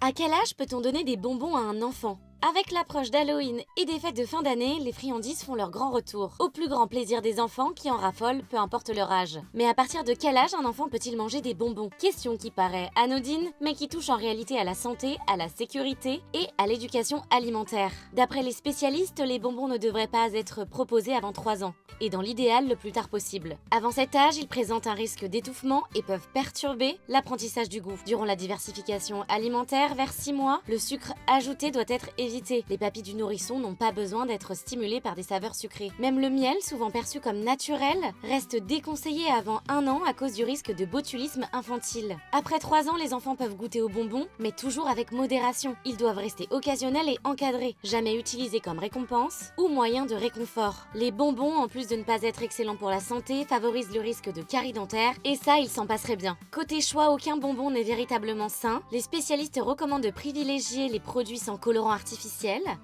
À quel âge peut-on donner des bonbons à un enfant? Avec l'approche d'Halloween et des fêtes de fin d'année, les friandises font leur grand retour, au plus grand plaisir des enfants qui en raffolent, peu importe leur âge. Mais à partir de quel âge un enfant peut-il manger des bonbons? Question qui paraît anodine, mais qui touche en réalité à la santé, à la sécurité et à l'éducation alimentaire. D'après les spécialistes, les bonbons ne devraient pas être proposés avant 3 ans, et dans l'idéal le plus tard possible. Avant cet âge, ils présentent un risque d'étouffement et peuvent perturber l'apprentissage du goût. Durant la diversification alimentaire, vers 6 mois, le sucre ajouté doit être évité. Les papilles du nourrisson n'ont pas besoin d'être stimulées par des saveurs sucrées. Même le miel, souvent perçu comme naturel, reste déconseillé avant 1 an à cause du risque de botulisme infantile. Après 3 ans, les enfants peuvent goûter aux bonbons, mais toujours avec modération. Ils doivent rester occasionnels et encadrés, jamais utilisés comme récompense ou moyen de réconfort. Les bonbons, en plus de ne pas être excellents pour la santé, favorisent le risque de carie dentaire, et ça, ils s'en passeraient bien. Côté choix, aucun bonbon n'est véritablement sain. Les spécialistes recommandent de privilégier les produits sans colorant artificiel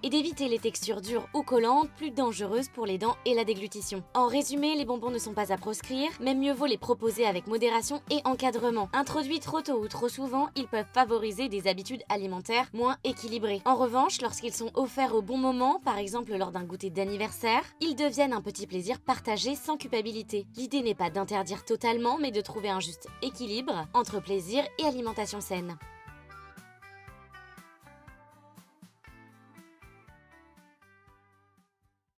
et d'éviter les textures dures ou collantes, plus dangereuses pour les dents et la déglutition. En résumé, les bonbons ne sont pas à proscrire, mais mieux vaut les proposer avec modération et encadrement. Introduits trop tôt ou trop souvent, ils peuvent favoriser des habitudes alimentaires moins équilibrées. En revanche, lorsqu'ils sont offerts au bon moment, par exemple lors d'un goûter d'anniversaire, ils deviennent un petit plaisir partagé sans culpabilité. L'idée n'est pas d'interdire totalement, mais de trouver un juste équilibre entre plaisir et alimentation saine.